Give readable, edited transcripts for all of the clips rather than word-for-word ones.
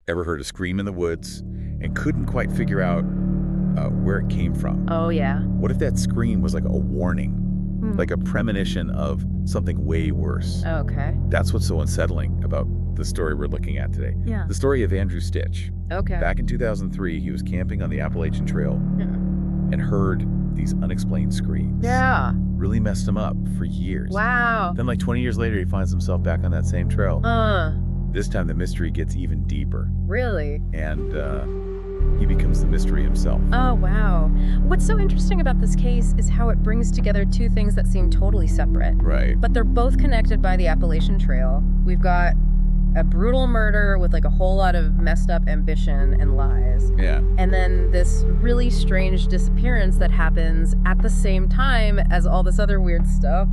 Ever heard a scream in the woods and couldn't quite figure out where it came from? Oh, yeah. What if that scream was like a warning? Like a premonition of something way worse? Okay. That's what's so unsettling about the story we're looking at today. Yeah. The story of Andrew Stitch. Okay. Back in 2003, he was camping on the Appalachian Trail and heard these unexplained screams. Yeah. Really messed him up for years. Wow. Then like 20 years later, he finds himself back on that same trail. This time the mystery gets even deeper. Really? And he becomes the mystery himself. Oh, wow. What's so interesting about this case is how it brings together two things that seem totally separate. Right. But they're both connected by the Appalachian Trail. We've got a brutal murder with like a whole lot of messed up ambition and lies. Yeah. And then this really strange disappearance that happens at the same time as all this other weird stuff.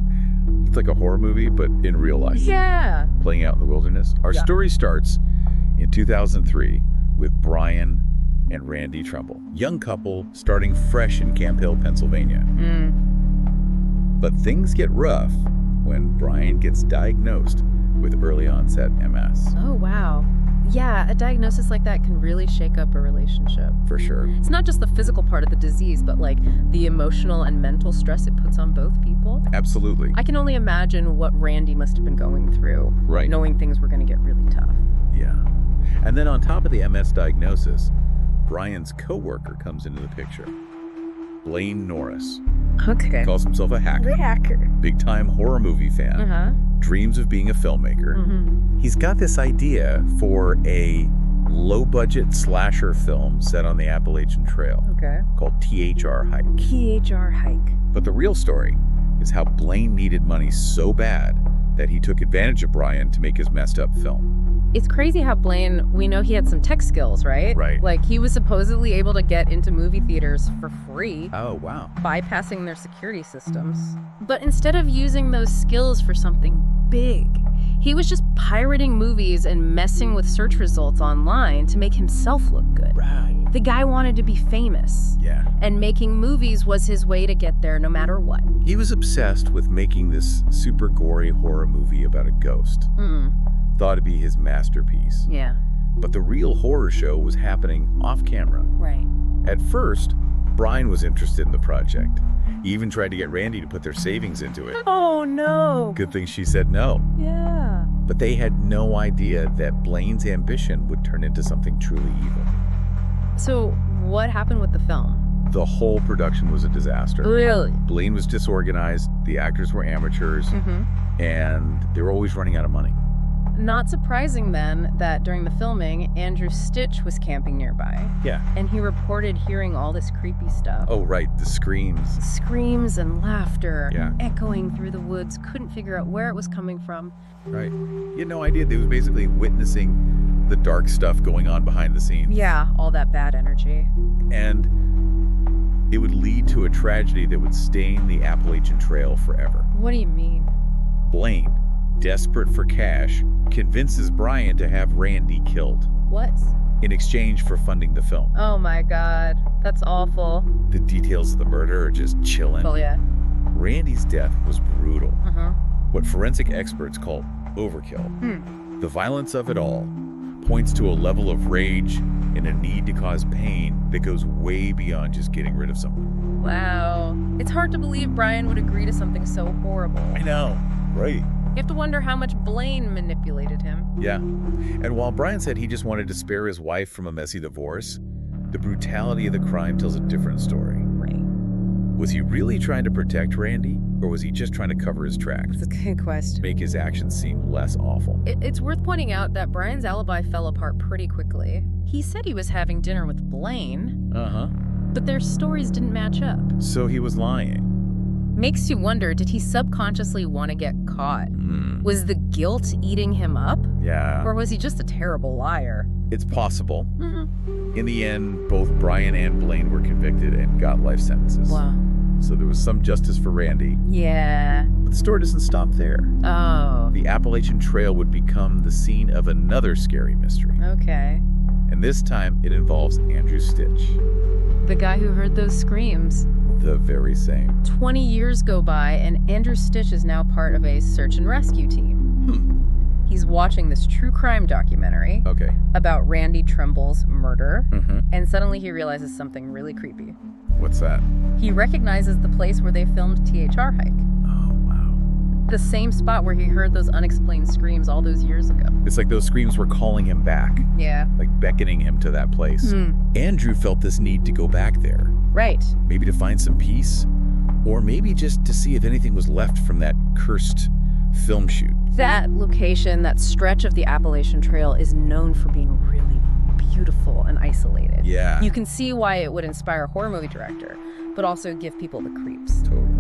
It's like a horror movie, but in real life. Yeah. Playing out in the wilderness. Our story starts in 2003 with Brian and Randy Trumbull. Young couple starting fresh in Camp Hill, Pennsylvania. But things get rough when Brian gets diagnosed with early onset MS. Oh, wow. Yeah, a diagnosis like that can really shake up a relationship. For sure. It's not just the physical part of the disease, but like the emotional and mental stress it puts on both people. Absolutely. I can only imagine what Randy must have been going through, Right. knowing things were going to get really tough. Yeah. And then on top of the MS diagnosis, Brian's coworker comes into the picture. Blaine Norris. Okay. Calls himself a hacker. Hacker. Big-time horror movie fan. Dreams of being a filmmaker. He's got this idea for a low-budget slasher film set on the Appalachian Trail called T.H.R. Hike. T.H.R. Hike. But the real story is how Blaine needed money so bad that he took advantage of Brian to make his messed up film. It's crazy how Blaine, we know he had some tech skills, right? Right. Like he was supposedly able to get into movie theaters for free. Oh, wow. Bypassing their security systems. But instead of using those skills for something big, he was just pirating movies and messing with search results online to make himself look good. Right. The guy wanted to be famous. Yeah. And making movies was his way to get there no matter what. He was obsessed with making this super gory horror movie about a ghost. Thought it'd be his masterpiece. Yeah. But the real horror show was happening off camera. Right. At first, Brian was interested in the project. He even tried to get Randy to put their savings into it. Oh, no. Good thing she said no. Yeah. But they had no idea that Blaine's ambition would turn into something truly evil. So what happened with the film? The whole production was a disaster. Really? Blaine was disorganized, the actors were amateurs, and they were always running out of money. Not surprising then that during the filming, Andrew Stitch was camping nearby. Yeah. And he reported hearing all this creepy stuff. Oh, right, the screams. Screams and laughter echoing through the woods. Couldn't figure out where it was coming from. Right. He had no idea. They was basically witnessing the dark stuff going on behind the scenes. Yeah, all that bad energy. And it would lead to a tragedy that would stain the Appalachian Trail forever. What do you mean? Blaine, desperate for cash, convinces Brian to have Randy killed. What? In exchange for funding the film. Oh my God, that's awful. The details of the murder are just chilling. Well, yeah. Randy's death was brutal. What forensic experts call overkill. The violence of it all points to a level of rage and a need to cause pain that goes way beyond just getting rid of someone. Wow. It's hard to believe Brian would agree to something so horrible. I know, right? You have to wonder how much Blaine manipulated him. Yeah. And while Brian said he just wanted to spare his wife from a messy divorce, the brutality of the crime tells a different story. Right. Was he really trying to protect Randy, or was he just trying to cover his tracks? That's a good question. Make his actions seem less awful. It's worth pointing out that Brian's alibi fell apart pretty quickly. He said he was having dinner with Blaine, but their stories didn't match up. So he was lying. Makes you wonder, did he subconsciously want to get caught? Was the guilt eating him up? Yeah. Or was he just a terrible liar? It's possible. In the end, both Brian and Blaine were convicted and got life sentences. Wow. So there was some justice for Randy. Yeah. But the story doesn't stop there. Oh. The Appalachian Trail would become the scene of another scary mystery. Okay. And this time, it involves Andrew Stitch. The guy who heard those screams. The very same. 20 years go by, and Andrew Stitch is now part of a search and rescue team. He's watching this true crime documentary about Randy Tremble's murder, and suddenly he realizes something really creepy. What's that? He recognizes the place where they filmed D.A.R.K. Oh, wow. The same spot where he heard those unexplained screams all those years ago. It's like those screams were calling him back. Yeah. Like beckoning him to that place. Andrew felt this need to go back there. Right. Maybe to find some peace, or maybe just to see if anything was left from that cursed film shoot. That location, that stretch of the Appalachian Trail, is known for being really beautiful and isolated. Yeah. You can see why it would inspire a horror movie director, but also give people the creeps. Totally.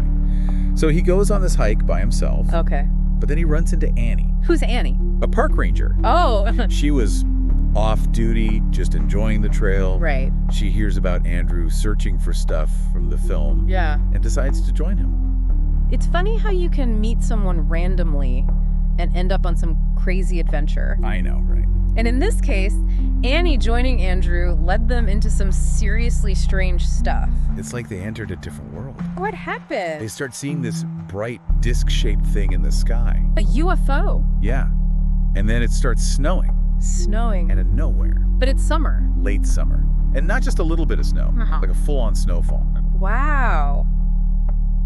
So he goes on this hike by himself. Okay. But then he runs into Annie. Who's Annie? A park ranger. Oh. She was off duty, just enjoying the trail. Right. She hears about Andrew searching for stuff from the film. Yeah. And decides to join him. It's funny how you can meet someone randomly and end up on some crazy adventure. I know, right? And in this case, Annie joining Andrew led them into some seriously strange stuff. It's like they entered a different world. What happened? They start seeing this bright disc-shaped thing in the sky. A UFO. Yeah. And then it starts snowing. Snowing. Out of nowhere. But it's summer. Late summer. And not just a little bit of snow, like a full-on snowfall. Wow.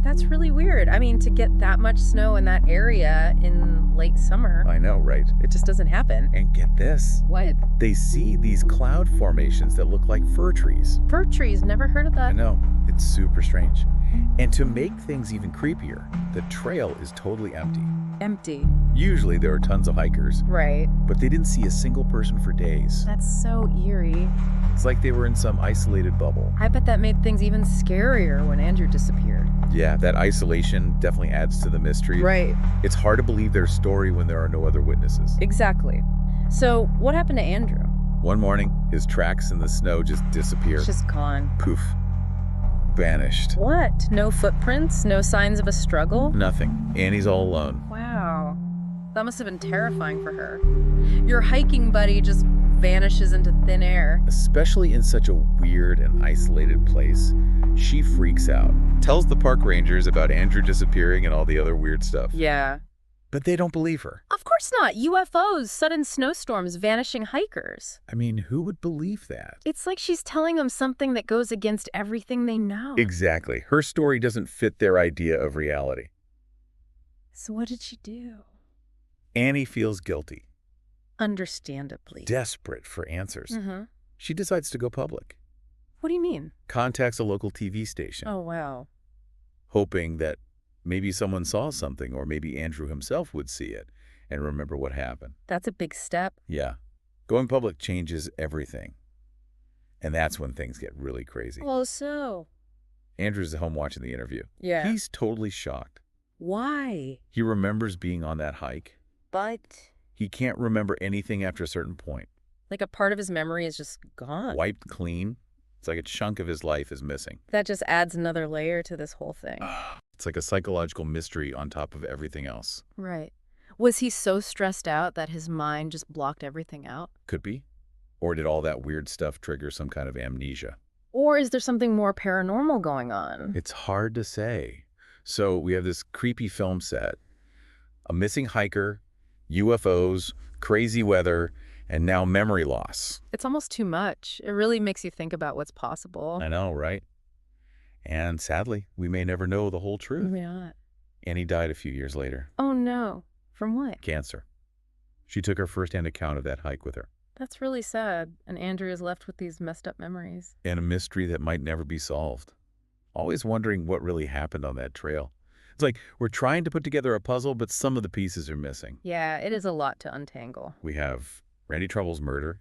That's really weird. I mean, to get that much snow in that area in late summer. I know, right? It just doesn't happen. And get this. What? They see these cloud formations that look like fir trees. Fir trees? Never heard of that. I know. It's super strange. And to make things even creepier, the trail is totally empty. Empty. Usually there are tons of hikers. Right. But they didn't see a single person for days. That's so eerie. It's like they were in some isolated bubble. I bet that made things even scarier when Andrew disappeared. Yeah, that isolation definitely adds to the mystery. Right. It's hard to believe their story when there are no other witnesses. Exactly. So, what happened to Andrew? One morning, his tracks in the snow just disappeared. Just gone. Poof. Vanished. What? No footprints? No signs of a struggle? Nothing. Annie's all alone. Wow. That must have been terrifying for her. Your hiking buddy just vanishes into thin air. Especially in such a weird and isolated place. She freaks out. Tells the park rangers about Andrew disappearing and all the other weird stuff. Yeah. But they don't believe her. Of course not. UFOs, sudden snowstorms, vanishing hikers. I mean, who would believe that? It's like she's telling them something that goes against everything they know. Exactly. Her story doesn't fit their idea of reality. So what did she do? Annie feels guilty. Understandably. Desperate for answers. She decides to go public. What do you mean? Contacts a local TV station. Oh, wow. Hoping that maybe someone saw something, or maybe Andrew himself would see it and remember what happened. That's a big step. Yeah. Going public changes everything. And that's when things get really crazy. Oh, so? Andrew's at home watching the interview. Yeah. He's totally shocked. Why? He remembers being on that hike. But? He can't remember anything after a certain point. Like a part of his memory is just gone. Wiped clean. It's like a chunk of his life is missing. That just adds another layer to this whole thing. It's like a psychological mystery on top of everything else. Right. Was he so stressed out that his mind just blocked everything out? Could be. Or did all that weird stuff trigger some kind of amnesia? Or is there something more paranormal going on? It's hard to say. So we have this creepy film set, a missing hiker, UFOs, crazy weather, and now memory loss. It's almost too much. It really makes you think about what's possible. I know, right? And sadly, we may never know the whole truth. We may not. Annie died a few years later. Oh, no. From what? Cancer. She took her first-hand account of that hike with her. That's really sad. And Andrew is left with these messed up memories. And a mystery that might never be solved. Always wondering what really happened on that trail. It's like we're trying to put together a puzzle, but some of the pieces are missing. Yeah, it is a lot to untangle. We have Randy Tremble's murder,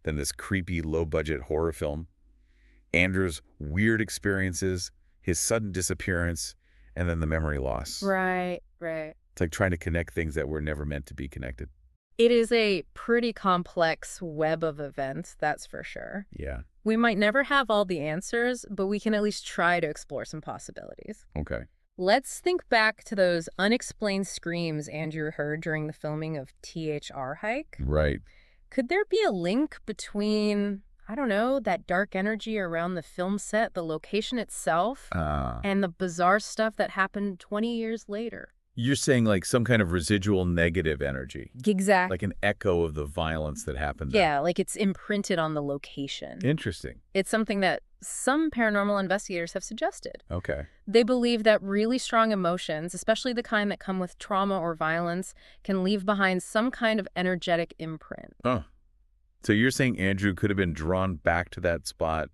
then this creepy low-budget horror film, Andrew's weird experiences, his sudden disappearance, and then the memory loss. Right, right. It's like trying to connect things that were never meant to be connected. It is a pretty complex web of events, that's for sure. Yeah. We might never have all the answers, but we can at least try to explore some possibilities. Okay. Let's think back to those unexplained screams Andrew heard during the filming of D.A.R.K. Right. Could there be a link between, I don't know, that dark energy around the film set, the location itself, and the bizarre stuff that happened 20 years later? You're saying like some kind of residual negative energy, Exactly. like an echo of the violence that happened there. Yeah, like it's imprinted on the location. Interesting. It's something that some paranormal investigators have suggested. Okay. They believe that really strong emotions, especially the kind that come with trauma or violence, can leave behind some kind of energetic imprint. Oh. So you're saying Andrew could have been drawn back to that spot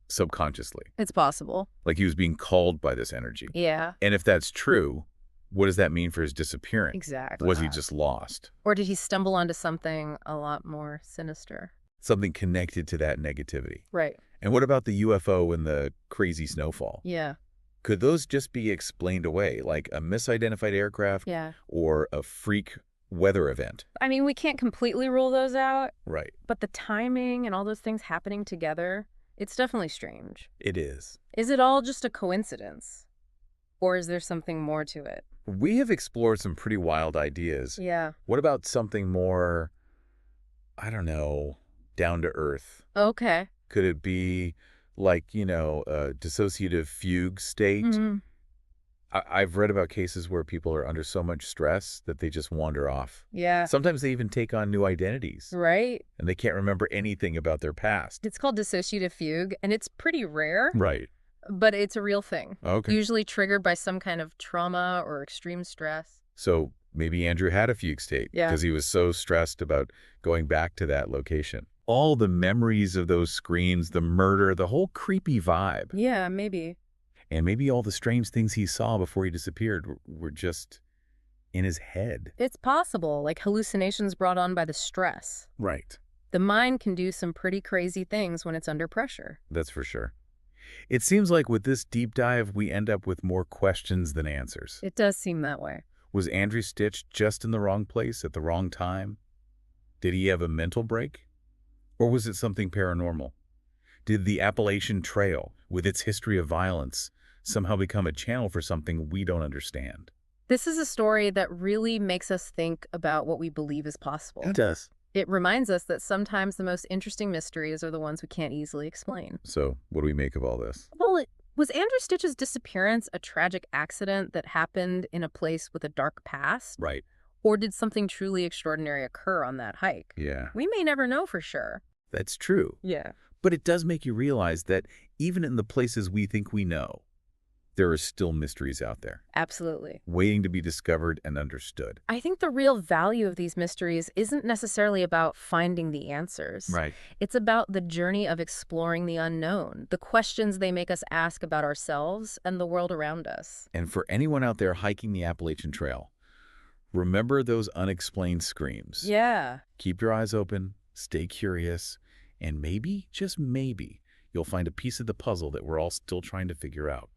subconsciously, It's possible. like he was being called by this energy. Yeah, And if that's true, what does that mean for his disappearance? exactly. Was he just lost? Or did he stumble onto something a lot more sinister? Something connected to that negativity. Right. And what about the UFO and the crazy snowfall? Yeah. Could those just be explained away, like a misidentified aircraft Yeah. or a freak weather event? I mean, we can't completely rule those out, Right. but the timing and all those things happening together, it's definitely strange. It is. Is it all just a coincidence? Or is there something more to it? We have explored some pretty wild ideas. Yeah. What about something more, I don't know, down to earth? Okay. Could it be like, a dissociative fugue state? Mhm. I've read about cases where people are under so much stress that they just wander off. Yeah. Sometimes they even take on new identities, Right? and they can't remember anything about their past. It's called dissociative fugue, and it's pretty rare, Right. but it's a real thing. Okay. Usually triggered by some kind of trauma or extreme stress. So maybe Andrew had a fugue state Yeah. because he was so stressed about going back to that location. All the memories of those screams, the murder, the whole creepy vibe, Yeah, maybe. and maybe all the strange things he saw before he disappeared were just in his head. It's possible, like hallucinations brought on by the stress. Right. The mind can do some pretty crazy things when it's under pressure. That's for sure. It seems like with this deep dive, we end up with more questions than answers. It does seem that way. Was Andrew Stitch just in the wrong place at the wrong time? Did he have a mental break? Or was it something paranormal? Did the Appalachian Trail, with its history of violence, somehow become a channel for something we don't understand? This is a story that really makes us think about what we believe is possible. It does. It reminds us that sometimes the most interesting mysteries are the ones we can't easily explain. So, what do we make of all this? Well, was Andrew Stitch's disappearance a tragic accident that happened in a place with a dark past? Right. Or did something truly extraordinary occur on that hike? Yeah. We may never know for sure. That's true. Yeah. But it does make you realize that even in the places we think we know, there are still mysteries out there, Absolutely. waiting to be discovered and understood. I think the real value of these mysteries isn't necessarily about finding the answers. Right. It's about the journey of exploring the unknown, the questions they make us ask about ourselves and the world around us. And for anyone out there hiking the Appalachian Trail, remember those unexplained screams. Yeah. Keep your eyes open, stay curious, and maybe, just maybe, you'll find a piece of the puzzle that we're all still trying to figure out.